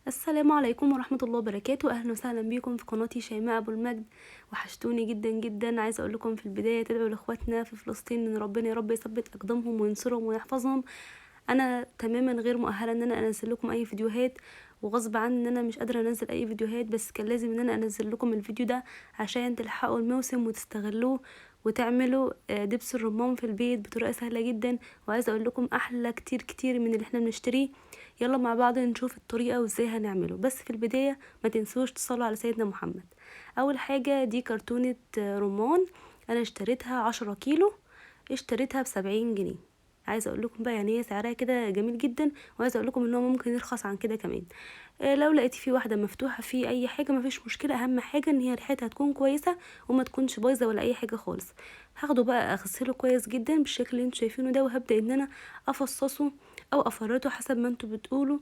السلام عليكم ورحمة الله وبركاته. أهلا وسهلا بيكم في قناتي شيماء أبو المجد. وحشتوني جدا جدا. عايزة أقول لكم في البداية تدعوا لإخواتنا في فلسطين إن ربنا يا رب يثبت أقدامهم وينصرهم ويحفظهم. أنا تماما غير مؤهلة إن أنا أنزل لكم أي فيديوهات، وغصب عني إن أنا مش قادرة أنزل أي فيديوهات، بس كان لازم إن أنا أنزل لكم الفيديو ده عشان تلحقوا الموسم وتستغلوه وتعملوا دبس الرمان في البيت بطريقة سهلة جدا. وعايزة أقول لكم أحلى كتير كتير من اللي احنا بنشتريه. يلا مع بعض نشوف الطريقة وازاي هنعمله، بس في البداية ما تنسوش تصلوا على سيدنا محمد. اول حاجة دي كرتونة رمان، انا اشتريتها 10 كيلو، اشتريتها ب70 جنيه. عايزه اقول لكم بقى يعني هي سعرها كده جميل جدا، وعايزه اقول لكم ان هو ممكن يرخص عن كده كمان. لو لقيتي في واحده مفتوحه في اي حاجه مفيش مشكله، اهم حاجه ان هي ريحتها تكون كويسه وما تكونش بايظه ولا اي حاجه خالص. هاخده بقى اغسله كويس جدا بالشكل اللي انتوا شايفينه ده، وهبدا ان انا افصصه او افرطه حسب ما انتوا بتقولوا.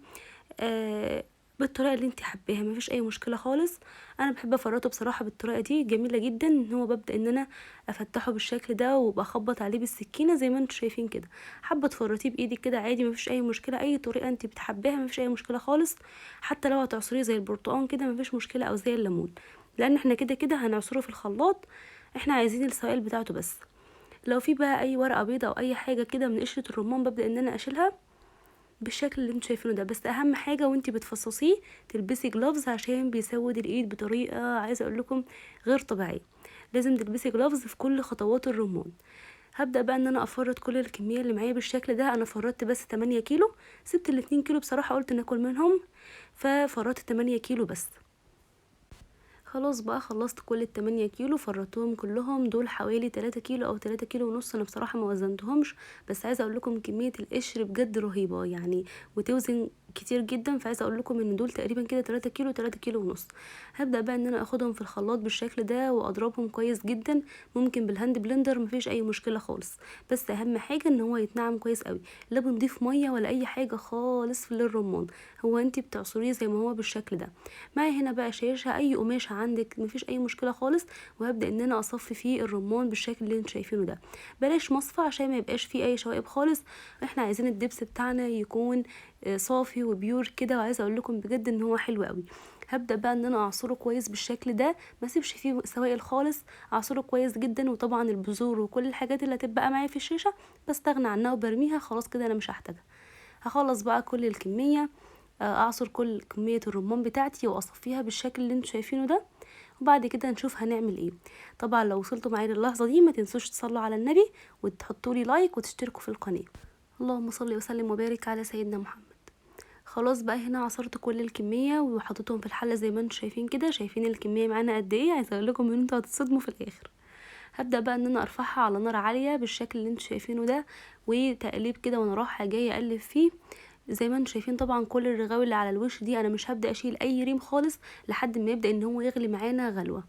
آه بالطريقه اللي انت حباها مفيش اي مشكله خالص. انا بحب افرطه بصراحه بالطريقه دي جميله جدا، ان هو ببدا ان انا افتحه بالشكل ده وبخبط عليه بالسكينه زي ما انتوا شايفين كده. حابه تفرطيه بايدك كده عادي مفيش اي مشكله، اي طريقه انت بتحباها مفيش اي مشكله خالص. حتى لو هتعصريه زي البرتقال كده مفيش مشكله، او زي الليمون، لان احنا كده كده هنعصره في الخلاط. احنا عايزين السوائل بتاعته بس. لو في بقى اي ورقه بيضه او اي حاجه كده من قشره الرمان ببدا ان انا اشيلها بالشكل اللي انتوا شايفينه ده. بس اهم حاجه وانتي بتفصصيه تلبسي جلوفز عشان بيسود الايد بطريقه عايزه اقول لكم غير طبيعيه. لازم تلبسي جلوفز في كل خطوات الرمان. هبدا بقى ان انا افرط كل الكميه اللي معايا بالشكل ده. انا فرطت بس 8 كيلو، سبت ال2 كيلو بصراحه قلت ناكل منهم، ففرطت 8 كيلو بس. خلاص بقى خلصت كل ال8 كيلو، فرطتهم كلهم، دول حوالي 3 كيلو او 3 كيلو ونص. انا بصراحة ما وزنتهمش، بس عايزة اقول لكم كمية القشر بجد رهيبة يعني، وتوزن كتير جدا. فعايزه اقول لكم ان دول تقريبا كده 3 كيلو 3 كيلو ونص. هبدا بقى ان انا اخدهم في الخلاط بالشكل ده واضربهم كويس جدا، ممكن بالهاند بلندر مفيش اي مشكله خالص. بس اهم حاجه ان هو يتنعم كويس قوي، لا بنضيف ميه ولا اي حاجه خالص في للرمان. هو انتي بتعصريه زي ما هو بالشكل ده. معايا هنا بقى شاشه، اي قماشه عندك مفيش اي مشكله خالص. وهبدا ان انا اصفي فيه الرمان بالشكل اللي انتوا شايفينه ده. بلاش مصفى عشان ما يبقاش فيه اي شوائب خالص. احنا عايزين الدبس بتاعنا يكون صافي وبيور كده، وعايزه اقول لكم بجد ان هو حلو قوي. هبدا بقى ان انا اعصره كويس بالشكل ده، ما اسيبش فيه سوائل خالص، اعصره كويس جدا. وطبعا البذور وكل الحاجات اللي هتبقى معايا في الشيشه بستغنى عنها وبرميها خلاص كده، انا مش هحتاجها. هخلص بقى كل الكميه، اعصر كل كميه الرمان بتاعتي واصفيها بالشكل اللي انتوا شايفينه ده. وبعد كده نشوف هنعمل ايه. طبعا لو وصلتوا معايا للحظه دي ما تنسوش تصلوا على النبي وتحطوا لي لايك وتشتركوا في القناه. اللهم صل وسلم وبارك على سيدنا محمد. خلاص بقى هنا عصرت كل الكميه وحطيتهم في الحله زي ما انتم شايفين كده. شايفين الكميه معانا قد ايه؟ عايزه اقول لكم ان انتوا هتتصدموا في الاخر. هبدا بقى ان انا ارفعها على نار عاليه بالشكل اللي انتوا شايفينه ده، وتقليب كده وانا رايحه جايه اقلب فيه زي ما انتم شايفين. طبعا كل الرغاوي اللي على الوش دي انا مش هبدا اشيل اي ريم خالص لحد ما يبدا ان هو يغلي معانا غلوه.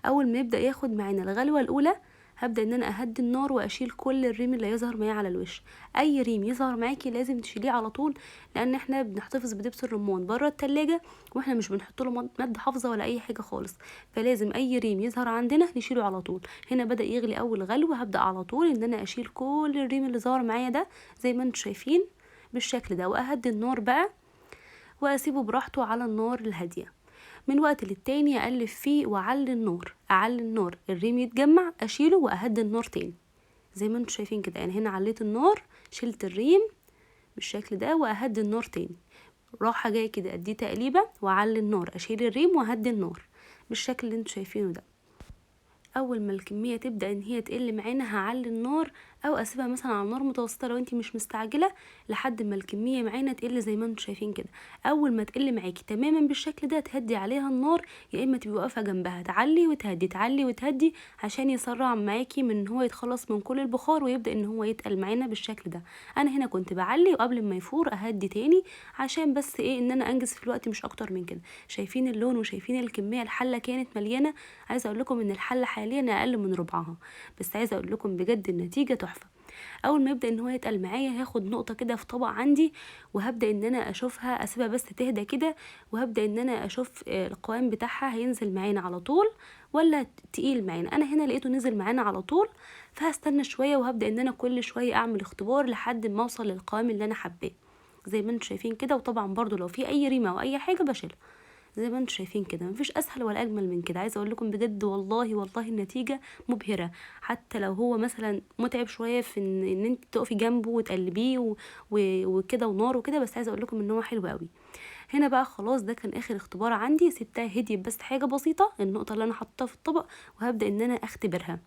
اول ما يبدا ياخد معانا الغلوه الاولى هبدا ان انا اهدي النار واشيل كل الريم اللي يظهر معايا على الوش. اي ريم يظهر معاكي لازم تشيليه على طول، لان احنا بنحتفظ بدبس الرمان بره التلاجة، واحنا مش بنحط له ماده حافظه ولا اي حاجه خالص. فلازم اي ريم يظهر عندنا نشيله على طول. هنا بدا يغلي اول غلوه، هبدا على طول ان انا اشيل كل الريم اللي ظهر معايا ده زي ما انتم شايفين بالشكل ده، واهدي النار بقى واسيبه براحته على النار الهاديه. من وقت للتاني اقلب فيه واعلي النار، اعلي النار الريم يتجمع اشيله واهدي النار تاني زي ما انتم شايفين كده. يعني هنا عليت النار، شلت الريم بالشكل ده واهدي النار تاني، راحه جايه كده اديه تقليبه واعلي النار اشيل الريم واهدي النار بالشكل اللي انتم شايفينه ده. اول ما الكميه تبدا ان هي تقل معانا هعلي النار او اسيبها مثلا على نار متوسطه لو انتي مش مستعجله، لحد ما الكميه معانا تقل زي ما انتم شايفين كده. اول ما تقل معاكي تماما بالشكل ده تهدي عليها النار، يا اما تبقي واقفه جنبها تعلي وتهدي تعلي وتهدي عشان يسرع معاكي من ان هو يتخلص من كل البخار ويبدا ان هو يتقل معانا بالشكل ده. انا هنا كنت بعلي وقبل ما يفور اهدي تاني عشان بس ايه ان انا انجز في الوقت مش اكتر من كده. شايفين اللون وشايفين الكميه، الحله كانت مليانه. عايزه اقول لكم ان الحله حاليا اقل من ربعها، بس عايزه اقول لكم بجد النتيجه تحفه. اول ما يبدا ان هو يتقل معايا هاخد نقطه كده في طبق عندي وهبدا ان انا اشوفها، اسيبها بس تهدى كده، وهبدا ان انا اشوف القوام بتاعها هينزل معانا على طول ولا تقيل معانا. انا هنا لقيته نزل معانا على طول، فهستنى شويه وهبدا ان انا كل شويه اعمل اختبار لحد ما اوصل للقوام اللي انا حباه زي ما انتم شايفين كده. وطبعا برضو لو في اي ريمه او اي حاجه بشيلها زي ما انتم شايفين كده. مفيش اسهل ولا اجمل من كده. عايزه اقول لكم بجد والله والله النتيجه مبهره. حتى لو هو مثلا متعب شويه في ان انت تقفي جنبه وتقلبيه وكده ونار وكده، بس عايزه اقول لكم ان هو حلو قوي. هنا بقى خلاص ده كان اخر اختبار عندي، سبتها هديت بس حاجه بسيطه، النقطه اللي انا حطيتها في الطبق، وهبدا ان انا اختبرها.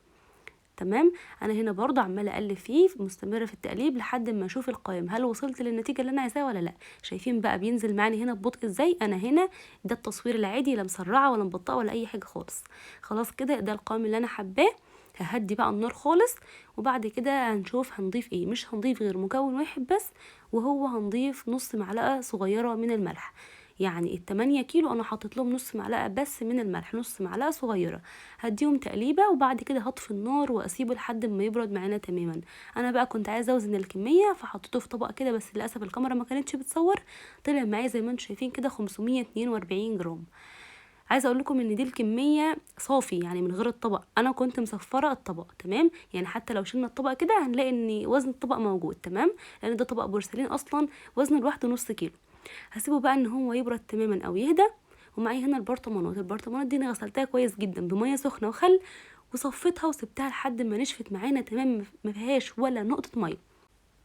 تمام. انا هنا برضه عماله اقلب فيه، مستمره في التقليب لحد ما اشوف القوام هل وصلت للنتيجه اللي انا عايزاها ولا لا. شايفين بقى بينزل معاني هنا ببطء ازاي؟ انا هنا ده التصوير العادي، لا مسرعه ولا مبطئه ولا اي حاجه خالص. خلاص كده ده القوام اللي انا حباه. ههدي بقى النار خالص، وبعد كده هنشوف هنضيف ايه. مش هنضيف غير مكون واحد بس، وهو هنضيف نص معلقه صغيره من الملح. يعني ال8 كيلو انا حطيت لهم نص معلقه بس من الملح، نص معلقه صغيره. هديهم تقليبه وبعد كده هطفي النار واسيبه لحد ما يبرد معانا تماما. انا بقى كنت عايزه اوزن الكميه فحطيته في طبق كده، بس للاسف الكاميرا ما كانتش بتصور. طلع معايا زي ما انتم شايفين كده 542 جرام. عايزه اقول لكم ان دي الكميه صافي يعني من غير الطبق. انا كنت مصفره الطبق تمام، يعني حتى لو شلنا الطبق كده هنلاقي ان وزن الطبق موجود تمام، لان ده طبق بورسلين اصلا وزنه لوحده نص كيلو. هسيبه بقى ان هو يبرد تماما او يهدى. ومعايا هنا البرطمانات دي انا غسلتها كويس جدا بميه سخنه وخل، وصفيتها وسبتها لحد ما نشفت معانا تمام، ما فيهاش ولا نقطه ميه.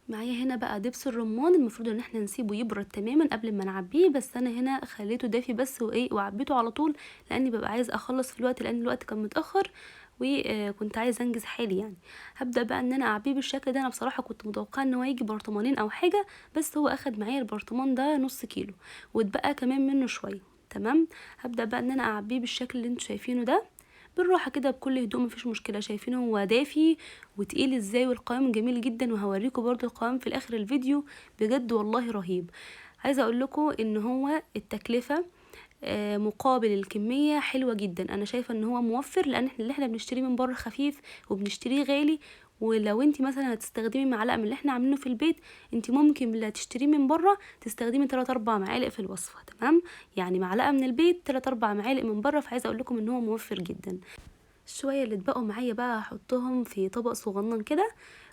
معايا هنا بقى دبس الرمان، المفروض ان احنا نسيبه يبرد تماما قبل ما نعبيه، بس انا هنا خليته دافي بس وعبيته على طول، لاني ببقى عايز اخلص في الوقت، لان الوقت كان متاخر وكنت عايز انجز حالي يعني. هبدا بقى ان انا اعبيه بالشكل ده. انا بصراحه كنت متوقعه ان هو يجي برطمانين او حاجه، بس هو اخد معايا البرطمان ده نص كيلو واتبقى كمان منه شويه. تمام. هبدا بقى ان انا اعبيه بالشكل اللي انتوا شايفينه ده، بالراحه كده بكل هدوء، مفيش مشكله. شايفين هو دافي وتقيل ازاي، والقوام جميل جدا، وهوريكم برضو القوام في الاخر الفيديو. بجد والله رهيب. عايزه اقول لكم ان هو التكلفه مقابل الكميه حلوه جدا. انا شايفه ان هو موفر، لان اللي احنا بنشتريه من بره خفيف وبنشتريه غالي. ولو انت مثلا هتستخدمي معلقه من اللي احنا عاملينه في البيت، انت ممكن لا تشتريه من بره تستخدمي 3 4 معالق في الوصفه. تمام. يعني معلقه من البيت 3 4 معالق من بره، فعايزه اقول لكم ان هو موفر جدا. شويه اللي اتبقوا معايا بقى هحطهم في طبق صغنن كده،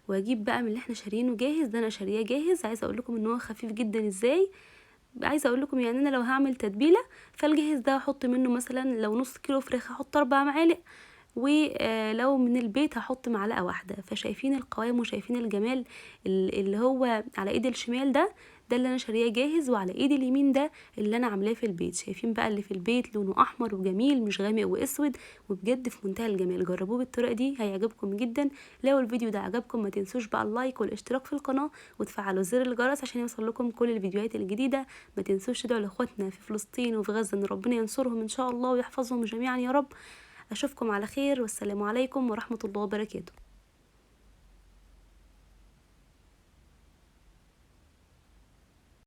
واجيب بقى من اللي احنا شاريينه جاهز ده. انا شارياه جاهز. عايزه اقول لكم ان هو خفيف جدا ازاي. عايزه اقول لكم يعني انا لو هعمل تتبيله، فالجاهز ده هحط منه مثلا لو نص كيلو فراخ هحط 4 معالق، ولو من البيت هحط معلقه واحده. فشايفين القوام وشايفين الجمال اللي هو على ايد الشمال ده اللي انا شاريه جاهز، وعلى ايد اليمين ده اللي انا عاملاه في البيت. شايفين بقى اللي في البيت لونه احمر وجميل، مش غامق واسود، وبجد في منتهى الجمال. جربوه بالطريقه دي هيعجبكم جدا. لو الفيديو ده عجبكم ما تنسوش بقى اللايك والاشتراك في القناه وتفعلوا زر الجرس عشان يوصل لكم كل الفيديوهات الجديده. ما تنسوش تدعوا لاخواتنا في فلسطين وفي غزه ان ربنا ينصرهم ان شاء الله ويحفظهم جميعا يا رب. اشوفكم على خير، والسلام عليكم ورحمه الله وبركاته.